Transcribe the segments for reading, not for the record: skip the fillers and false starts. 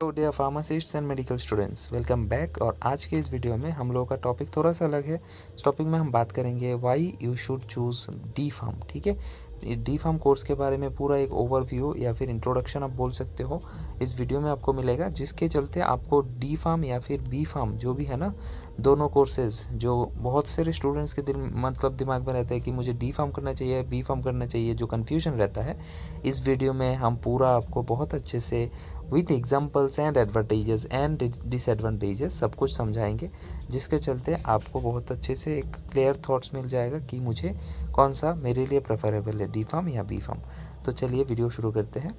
तो dear pharmacists and medical students, welcome back. और आज के इस वीडियो में हम लोगों का टॉपिक थोड़ा सा अलग है। इस टॉपिक में हम बात करेंगे why you should choose D Pharm. ठीक है, डी फार्म कोर्स के बारे में पूरा एक ओवरव्यू या फिर इंट्रोडक्शन आप बोल सकते हो इस वीडियो में आपको मिलेगा, जिसके चलते आपको डी फार्म या फिर बी फार्म जो भी है ना, दोनों कोर्सेज जो बहुत सारे स्टूडेंट्स के दिमाग में रहता है कि मुझे डी फार्म करना चाहिए, बी फार्म करना चाहिए, जो कन्फ्यूजन रहता है, इस वीडियो में हम पूरा आपको बहुत अच्छे से with examples and advantages and disadvantages सब कुछ समझाएंगे, जिसके चलते आपको बहुत अच्छे से एक क्लियर थॉट्स मिल जाएगा कि मुझे कौन सा मेरे लिए प्रेफरेबल है, डी फार्म या बी फार्म। तो चलिए वीडियो शुरू करते हैं।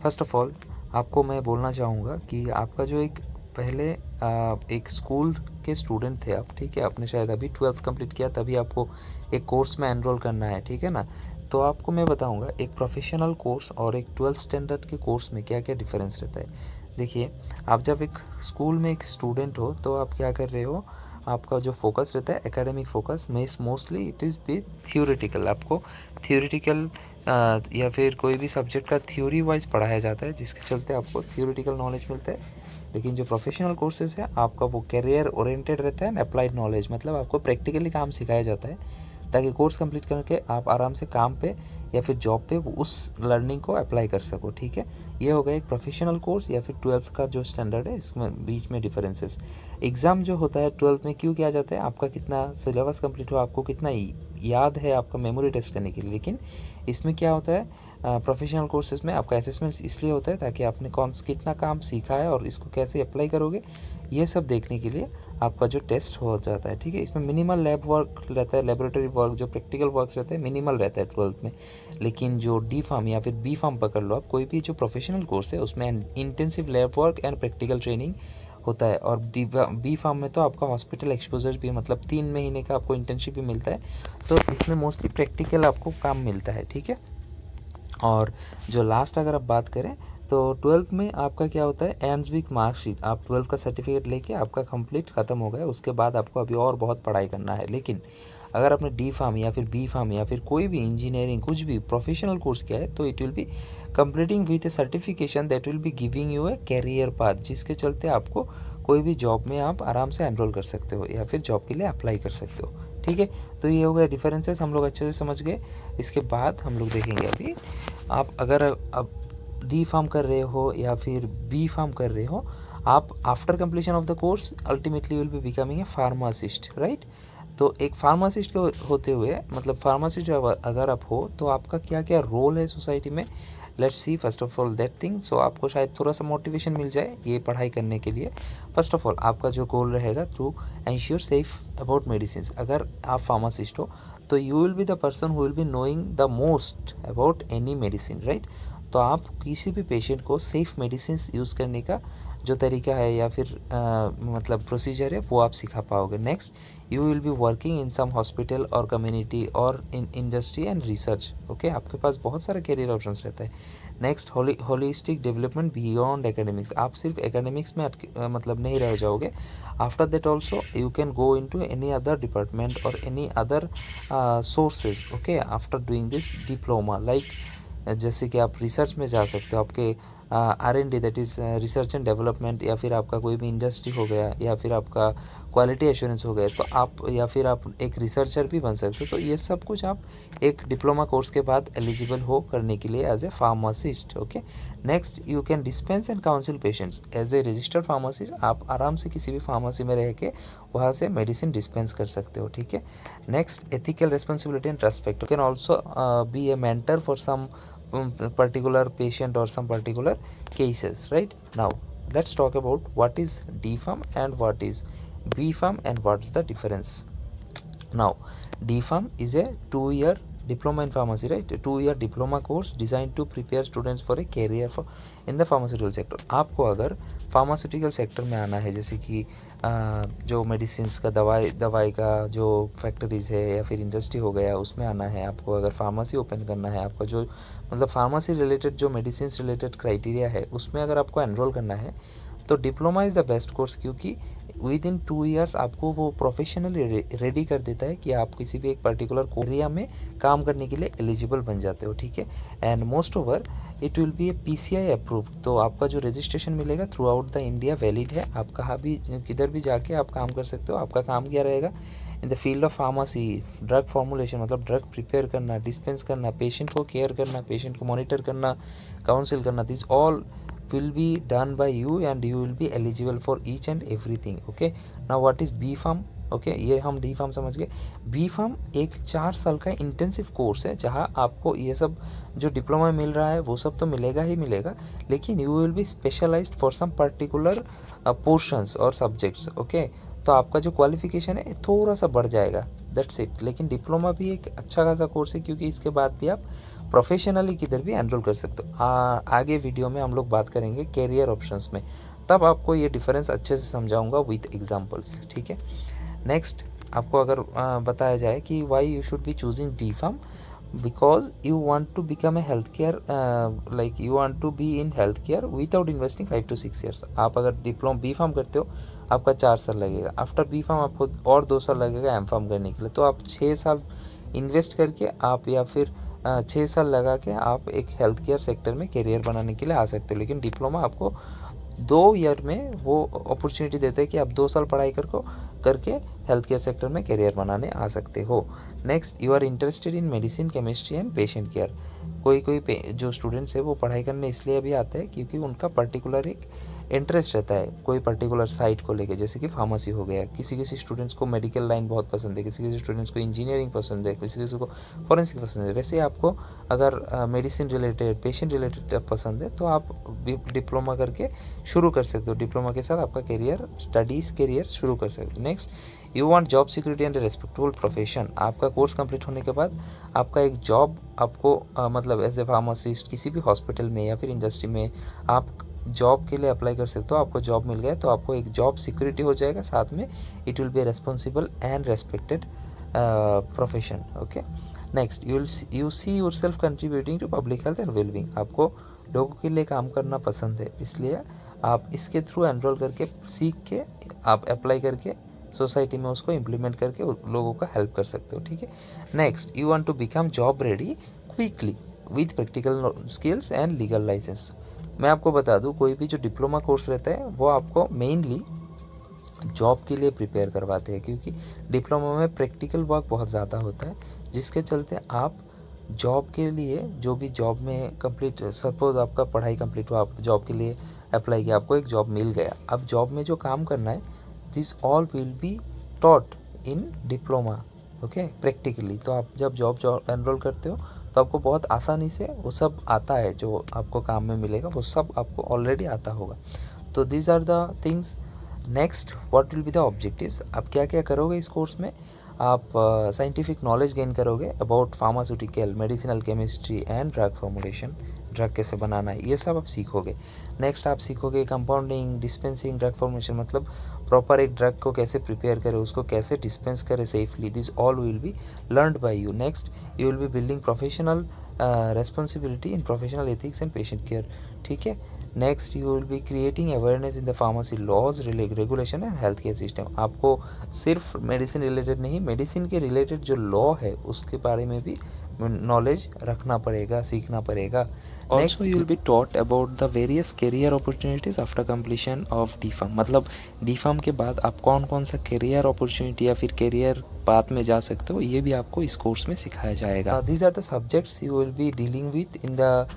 फर्स्ट ऑफ ऑल आपको मैं बोलना चाहूँगा कि आपका जो एक पहले एक स्कूल के स्टूडेंट थे आप, ठीक है, आपने शायद अभी 12th कंप्लीट किया, तभी आपको एक कोर्स में एनरोल करना है, ठीक है ना। तो आपको मैं बताऊंगा एक प्रोफेशनल कोर्स और एक 12th स्टैंडर्ड के कोर्स में क्या क्या डिफरेंस रहता है। देखिए, आप जब एक स्कूल में एक स्टूडेंट हो तो आप क्या कर रहे हो, आपका जो फोकस रहता है एकेडमिक फोकस में, mostly it is be theoretical. आपको थियोरेटिकल या फिर कोई भी सब्जेक्ट का थ्योरी वाइज पढ़ाया जाता है, जिसके चलते आपको थियोरेटिकल नॉलेज मिलता है। लेकिन जो प्रोफेशनल कोर्सेज है आपका वो करियर ओरिएंटेड रहता है, अप्लाइड नॉलेज, मतलब आपको प्रैक्टिकली काम सिखाया जाता है, ताकि कोर्स कंप्लीट करके आप आराम से काम पे या फिर जॉब पे उस लर्निंग को अप्लाई कर सको। ठीक है, ये हो गया एक प्रोफेशनल कोर्स या फिर 12th का जो स्टैंडर्ड है, इसमें बीच में डिफरेंसेस। एग्ज़ाम जो होता है 12th में क्यों किया जाता है, आपका कितना सिलेबस कंप्लीट हो, आपको कितना याद है, आपका मेमोरी टेस्ट करने के लिए। लेकिन इसमें क्या होता है, प्रोफेशनल कोर्सेज में आपका असेसमेंट इसलिए होता है ताकि आपने कितना काम सीखा है और इसको कैसे अप्लाई करोगे, ये सब देखने के लिए आपका जो टेस्ट हो जाता है। ठीक है, इसमें मिनिमल लैब वर्क रहता है, लेबोरेटरी वर्क, जो प्रैक्टिकल वर्क्स रहते हैं मिनिमल रहता है 12th में। लेकिन जो डी फार्म या फिर बी फार्म पकड़ लो आप, कोई भी जो प्रोफेशनल कोर्स है उसमें intensive lab work and practical training होता है। और बी फार्म में तो आपका हॉस्पिटल एक्सपोजर भी, मतलब 3 महीने का आपको इंटर्नशिप भी मिलता है, तो इसमें मोस्टली प्रैक्टिकल आपको काम मिलता है। ठीक है, और जो लास्ट अगर आप बात करें तो 12th में आपका क्या होता है, एंड्स विथ मार्कशीट। आप 12th का सर्टिफिकेट लेके आपका कंप्लीट ख़त्म हो गया, उसके बाद आपको अभी और बहुत पढ़ाई करना है। लेकिन अगर आपने डी फार्म या फिर बी फार्म या फिर कोई भी इंजीनियरिंग कुछ भी प्रोफेशनल कोर्स किया है, तो it will be completing with a certification that will be giving you a career path, जिसके चलते आपको कोई भी जॉब में आप आराम से एनरोल कर सकते हो या फिर जॉब के लिए अप्लाई कर सकते हो। ठीक है, तो ये हो गया डिफरेंसेस, हम लोग अच्छे से समझ गए। इसके बाद हम लोग देखेंगे अभी, आप अगर अब डी फार्म कर रहे हो या फिर बी फार्म कर रहे हो, आप after completion of the course ultimately will be becoming a pharmacist, right. तो एक फार्मासिस्ट के होते हुए, मतलब फार्मासिस्ट अगर आप हो तो आपका क्या क्या रोल है सोसाइटी में, let's see first of all that thing. So आपको शायद थोड़ा सा मोटिवेशन मिल जाए ये पढ़ाई करने के लिए। फर्स्ट ऑफ ऑल आपका जो गोल रहेगा to ensure safe about medicine. अगर आप फार्मासिस्ट हो तो you will be the person who will be knowing the most about any medicine, right. तो आप किसी भी पेशेंट को सेफ मेडिसिन यूज़ करने का जो तरीका है या फिर मतलब प्रोसीजर है, वो आप सिखा पाओगे। Next, you will be working in some hospital और कम्युनिटी और in industry and research. Okay, आपके पास बहुत सारे करियर ऑप्शंस रहता है। Next, holistic development beyond academics. आप सिर्फ एकेडमिक्स में मतलब नहीं रह जाओगे। After that also you can go in to any other department और any other sources. Okay, after doing this diploma, like जैसे कि आप रिसर्च में जा सकते हो, आपके R&D that is research and development, या फिर आपका कोई भी इंडस्ट्री हो गया, या फिर आपका क्वालिटी एश्योरेंस हो गया, तो आप या फिर आप एक रिसर्चर भी बन सकते हो। तो ये सब कुछ आप एक डिप्लोमा कोर्स के बाद एलिजिबल हो करने के लिए as a pharmacist. Okay, next, you can dispense and counsel patients as a registered pharmacist. आप आराम से किसी भी फार्मेसी में रह के वहाँ से मेडिसिन डिस्पेंस कर सकते हो। ठीक है, next, ethical responsibility and respect. You can also be a mentor for some particular patient or some particular cases, right? Now let's talk about what is D farm and what is B farm and what's the difference. Now, D farm is a 2-year diploma in pharmacy, right? A 2-year diploma course designed to prepare students for a career for in the pharmaceutical sector. आपको अगर pharmaceutical sector में आना है, जैसे कि जो medicines का दवाई का जो फैक्ट्रीज़ है या फिर इंडस्ट्री हो गया, उसमें आना है आपको, अगर फार्मेसी ओपन करना है, आपका जो मतलब फार्मेसी रिलेटेड जो मेडिसिन रिलेटेड क्राइटेरिया है, उसमें अगर आपको एनरोल करना है तो diploma is the best course, क्योंकि विद इन 2 ईयर्स आपको वो प्रोफेशनली रेडी कर देता है कि आप किसी भी एक पर्टिकुलर एरिया में काम करने के लिए एलिजिबल बन जाते हो। ठीक है, and most over it will B A PCI approved, तो आपका जो रजिस्ट्रेशन मिलेगा through out the India valid है। आप कहाँ भी किधर भी जाके आप काम कर सकते हो। आपका काम क्या रहेगा, in the field of pharmacy, drug formulation मतलब ड्रग प्रिपेयर करना, डिस्पेंस करना, पेशेंट को केयर करना, पेशेंट को मॉनिटर करना, काउंसिल करना, this all will be done by you and you will be eligible for each and everything. Okay, now what is B Farm? Okay ये हम D pharm समझ गए। बी फार्म एक 4 साल का इंटेंसिव कोर्स है जहाँ आपको ये सब जो डिप्लोमा मिल रहा है वो सब तो मिलेगा ही मिलेगा, लेकिन you will be specialised for some particular portions और सब्जेक्ट्स। ओके, तो आपका जो क्वालिफिकेशन है थोड़ा सा बढ़ जाएगा, दैट्स इट। लेकिन डिप्लोमा भी एक अच्छा खासा कोर्स है क्योंकि इसके बाद भी आप प्रोफेशनली किधर भी एनरोल कर सकते हो। आगे वीडियो में हम लोग बात करेंगे कैरियर ऑप्शंस में, तब आपको ये डिफरेंस अच्छे से समझाऊंगा विथ एग्जांपल्स, ठीक है। नेक्स्ट आपको अगर बताया जाए कि why you should be choosing D Pharm, because you want to become a health care, like you want to be in health care without investing 5 to 6 years। आप अगर डिप्लोमा बी फार्म करते हो आपका 4 साल लगेगा, आफ्टर बी फार्म आपको और 2 साल लगेगा एम फार्म करने के लिए, तो आप 6 साल इन्वेस्ट करके आप या फिर 6 साल लगा के आप एक हेल्थ केयर सेक्टर में करियर बनाने के लिए आ सकते हो। लेकिन डिप्लोमा आपको 2 ईयर में वो अपॉर्चुनिटी देते हैं कि आप 2 साल पढ़ाई करके हेल्थ केयर सेक्टर में करियर बनाने आ सकते हो। Next, you are interested in medicine, chemistry and patient care. कोई जो स्टूडेंट्स है वो पढ़ाई करने इसलिए भी आते हैं क्योंकि उनका पर्टिकुलर एक इंटरेस्ट रहता है कोई पर्टिकुलर साइट को लेके, जैसे कि फार्मेसी हो गया, किसी स्टूडेंट्स को मेडिकल लाइन बहुत पसंद है, किसी स्टूडेंट्स को इंजीनियरिंग पसंद है, किसी को फॉरेंसिक पसंद है। वैसे आपको अगर मेडिसिन रिलेटेड, पेशेंट रिलेटेड पसंद है तो आप डिप्लोमा करके शुरू कर सकते हो। डिप्लोमा के साथ आपका करियर शुरू कर सकते हो। Next, you want job security and respectable profession. आपका कोर्स कंप्लीट होने के बाद आपका एक जॉब आपको मतलब एज ए फार्मासिस्ट किसी भी हॉस्पिटल में या फिर इंडस्ट्री में आप जॉब के लिए अप्लाई कर सकते हो। आपको जॉब मिल गया तो आपको एक जॉब सिक्योरिटी हो जाएगा, साथ में it will be responsible and respected profession. Okay, next, you see yourself contributing to public health and wellbeing. आपको लोगों के लिए काम करना पसंद है, इसलिए आप इसके थ्रू एनरोल करके सीख के आप अप्लाई करके सोसाइटी में उसको इम्प्लीमेंट करके लोगों का हेल्प कर सकते हो, ठीक है। Next, you want to become job ready quickly with practical skills and legal licence. मैं आपको बता दूं, कोई भी जो डिप्लोमा कोर्स रहता है वो आपको मेनली जॉब के लिए प्रिपेयर करवाते हैं, क्योंकि डिप्लोमा में प्रैक्टिकल वर्क बहुत ज़्यादा होता है, जिसके चलते आप जॉब के लिए जो भी जॉब में कंप्लीट, सपोज आपका पढ़ाई कंप्लीट हुआ, आप जॉब के लिए अप्लाई किया, आपको एक जॉब मिल गया, अब जॉब में जो काम करना है this all will be taught in diploma, okay, practically. तो आप जब जॉब एनरोल करते हो तो आपको बहुत आसानी से वो सब आता है, जो आपको काम में मिलेगा वो सब आपको ऑलरेडी आता होगा। तो these are the things. Next, what will be the objectives. आप क्या क्या करोगे इस कोर्स में, आप साइंटिफिक नॉलेज गेन करोगे about pharmaceutical, medicinal chemistry and drug formulation, drug कैसे बनाना है ये सब आप सीखोगे। नेक्स्ट, आप सीखोगे कंपाउंडिंग, डिस्पेंसिंग, ड्रग फॉर्मुलेशन मतलब प्रॉपर एक ड्रग को कैसे प्रिपेयर करें, उसको कैसे डिस्पेंस करें safely, this all will be learned by you. Next, you will be building professional responsibility in professional ethics and patient care, ठीक है। Next, you will be creating awareness in the pharmacy laws, regulation and health care system. आपको सिर्फ medicine related नहीं, medicine के related जो law है उसके बारे में भी नॉलेज रखना पड़ेगा, सीखना पड़ेगा। Next, you will be taught about the various career opportunities after completion of D Pharm. मतलब डी फार्म के बाद आप कौन कौन सा करियर अपॉर्चुनिटी या फिर करियर पाथ में जा सकते हो, ये भी आपको इस कोर्स में सिखाया जाएगा। These are the subjects you will be dealing with in the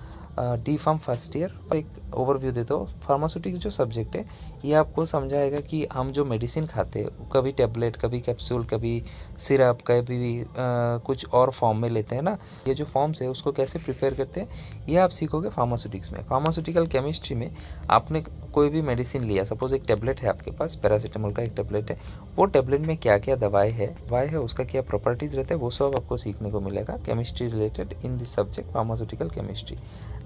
D Pharm first year. एक ओवरव्यू देता हूँ। फार्मास्यूटिक्स जो सब्जेक्ट है ये आपको समझाएगा कि हम जो मेडिसिन खाते हैं, कभी टैबलेट, कभी कैप्सूल, कभी सिरप, कभी कुछ और फॉर्म में लेते हैं ना, ये जो फॉर्म्स है उसको कैसे प्रिपेयर करते हैं ये आप सीखोगे फार्मास्यूटिक्स में। फार्मास्यूटिकल केमिस्ट्री में आपने कोई भी मेडिसिन लिया, सपोज एक टैबलेट है आपके पास, पैरासीटामोल का एक टैबलेट है, वो टैबलेट में क्या क्या दवाई है उसका क्या प्रॉपर्टीज़ रहता है, वो सब आपको सीखने को मिलेगा chemistry related in this subject pharmaceutical chemistry.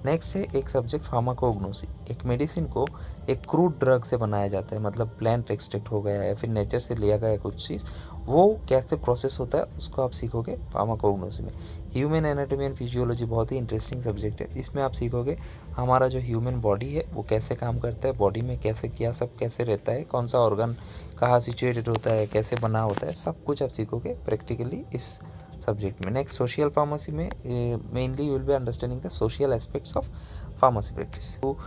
Next है एक सब्जेक्ट फार्माकोग्नोसी। एक मेडिसिन को एक क्रूड ड्रग से बनाया जाता है, मतलब प्लांट एक्सट्रैक्ट हो गया है या फिर नेचर से लिया गया है कुछ चीज़, वो कैसे प्रोसेस होता है उसको आप सीखोगे फार्माकोग्नोसी में। ह्यूमन एनाटॉमी एंड फिजियोलॉजी बहुत ही इंटरेस्टिंग सब्जेक्ट है। इसमें आप सीखोगे हमारा जो ह्यूमन बॉडी है वो कैसे काम करता है, बॉडी में कैसे क्या सब कैसे रहता है, कौन सा ऑर्गन कहाँ सिचुएटेड होता है, कैसे बना होता है, सब कुछ आप सीखोगे प्रैक्टिकली इस सब्जेक्ट में। नेक्स्ट, सोशल फार्मेसी में mainly you will be understanding the social aspects of pharmacy practice. तो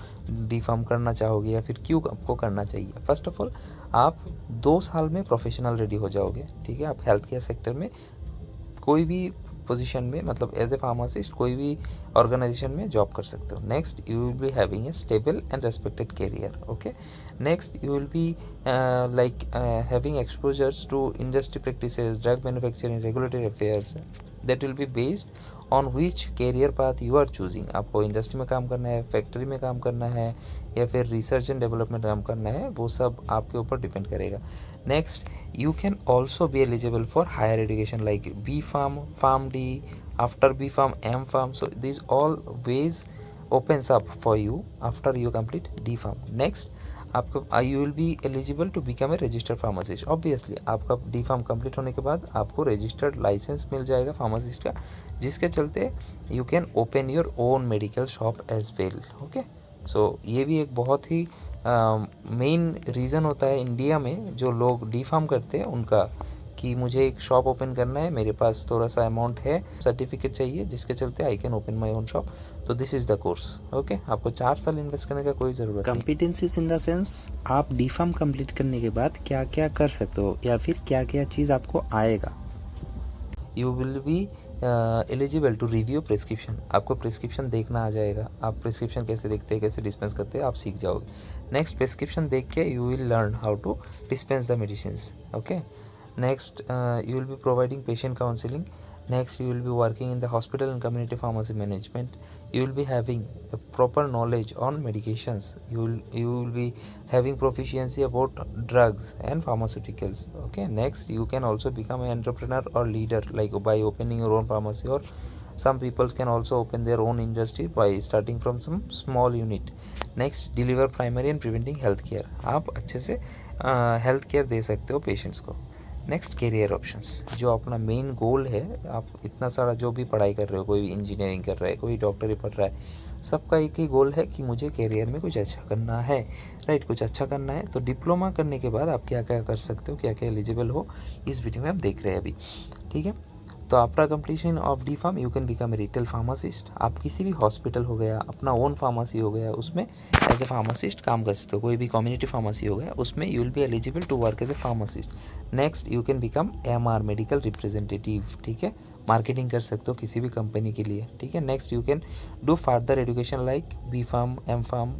डी फार्म करना चाहोगे या फिर क्यों आपको करना चाहिए? फर्स्ट ऑफ ऑल आप 2 साल में प्रोफेशनल रेडी हो जाओगे, ठीक है। आप हेल्थ केयर सेक्टर में कोई भी पोजीशन में, मतलब एज ए फार्मासिस्ट कोई भी ऑर्गेनाइजेशन में जॉब कर सकते हो। Next you will be having a stable and respected career, okay. Next you will B like having exposures to industry practices, drug manufacturing, regulatory affairs that will be based on which career path you are choosing। आपको industry में काम करना है, factory में काम करना है, या फिर रिसर्च एंड डेवलपमेंट काम करना है, वो सब आपके ऊपर डिपेंड करेगा। Next you can also be eligible for higher education like B Pharm, Pharm D, after B Pharm M Pharm, so these all ways opens up for you after you complete D Pharm। next आपको you will be eligible to become a registered pharmacist। obviously आपका D Pharm complete होने के बाद आपको registered licence मिल जाएगा pharmacist का, जिसके चलते you can open your own medical shop as well, okay। so ये भी एक बहुत ही मेन रीज़न होता है इंडिया में जो लोग डी फार्म करते हैं उनका, कि मुझे एक शॉप ओपन करना है, मेरे पास थोड़ा सा अमाउंट है, सर्टिफिकेट चाहिए, जिसके चलते I can open my own shop. तो this is the course, okay. आपको 4 साल इन्वेस्ट करने का कोई ज़रूरत नहीं। कॉम्पिटेंसीज इन द सेंस, आप डी फार्म कंप्लीट करने के बाद क्या क्या कर सकते हो या फिर क्या क्या चीज़ आपको आएगा। You will be eligible to review prescription. आपको प्रिस्क्रिप्शन देखना आ जाएगा, आप प्रिस्क्रिप्शन कैसे देखते हैं, कैसे डिस्पेंस करते हैं, आप सीख जाओगे। नेक्स्ट प्रिस्क्रिप्शन देख के you will learn how to dispense the medicine, okay. Next you will be providing patient counselling. Next, you will be working in the hospital and community pharmacy management. You will be having a proper knowledge on medications. You will be having proficiency about drugs and pharmaceuticals. Okay. Next, you can also become an entrepreneur or leader, like by opening your own pharmacy, or some people can also open their own industry by starting from some small unit. Next, deliver primary and preventing health care. आप अच्छे से health care दे सकते हो patients को। Next career options, जो अपना main goal है, आप इतना सारा जो भी पढ़ाई कर रहे हो, कोई इंजीनियरिंग कर रहा है, कोई डॉक्टरी पढ़ रहा है, सबका एक ही गोल है कि मुझे करियर में कुछ अच्छा करना है, राइट। कुछ अच्छा करना है तो डिप्लोमा करने के बाद आप क्या क्या कर सकते हो, क्या क्या एलिजिबल हो, इस वीडियो में आप देख रहे हैं अभी, ठीक है। तो after completion of D Pharm you can become a retail pharmacist. आप किसी भी हॉस्पिटल हो गया, अपना ओन फार्मेसी हो गया, उसमें एज ए फार्मासिस्ट काम कर सकते हो। कोई भी कम्युनिटी फार्मेसी हो गया, उसमें you will be eligible to work as a pharmacist. Next you can become MR medical representative, ठीक है। मार्केटिंग कर सकते हो किसी भी कंपनी के लिए, ठीक है। Next you can do further education like B Pharm, M Pharm,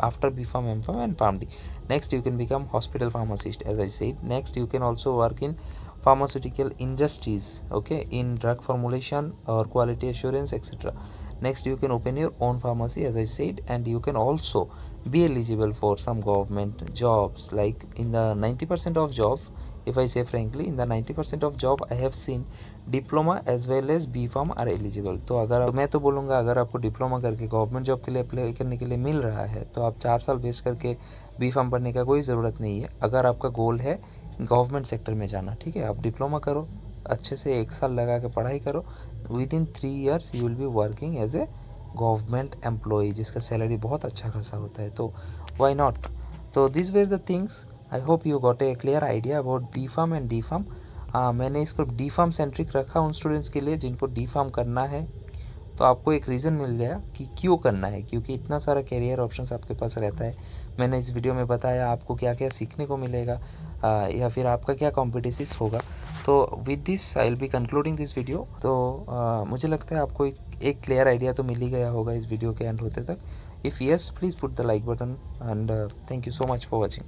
after B Pharm, M Pharm and Pharm D। Next you can become hospital pharmacist, as I said। Next you can also work in pharmaceutical industries, okay, in drug formulation or quality assurance, etc. Next you can open your own pharmacy, as I said, and you can also be eligible for some government jobs, like in the 90% of job, if I say frankly, in the 90% of job I have seen diploma as well as B Pharm are eligible. तो अगर मैं तो बोलूँगा, अगर आपको diploma करके government job के लिए अप्लाई करने के लिए मिल रहा है, तो आप 4 साल वेस्ट करके B Pharm पढ़ने का कोई ज़रूरत नहीं है। अगर आपका गोल है गवर्नमेंट सेक्टर में जाना, ठीक है, आप डिप्लोमा करो, अच्छे से 1 साल लगा के पढ़ाई करो, within 3 years you will be working as a government employee, जिसका सैलरी बहुत अच्छा खासा होता है। तो वाई नॉट। तो this were the things. I hope you got a clear idea about B Pharm and D Pharm। मैंने इसको D Pharm सेंट्रिक रखा उन स्टूडेंट्स के लिए जिनको D Pharm करना है, तो आपको एक रीज़न मिल गया कि क्यों करना है, क्योंकि इतना सारा करियर ऑप्शंस आपके पास रहता है। मैंने इस वीडियो में बताया आपको क्या क्या सीखने को मिलेगा, या फिर आपका क्या कॉम्पिटिटिव होगा। तो with this I will be concluding this video. तो मुझे लगता है आपको एक क्लियर आइडिया तो मिल ही गया होगा इस वीडियो के एंड होते तक। If yes, please put the like button and thank you so much for watching.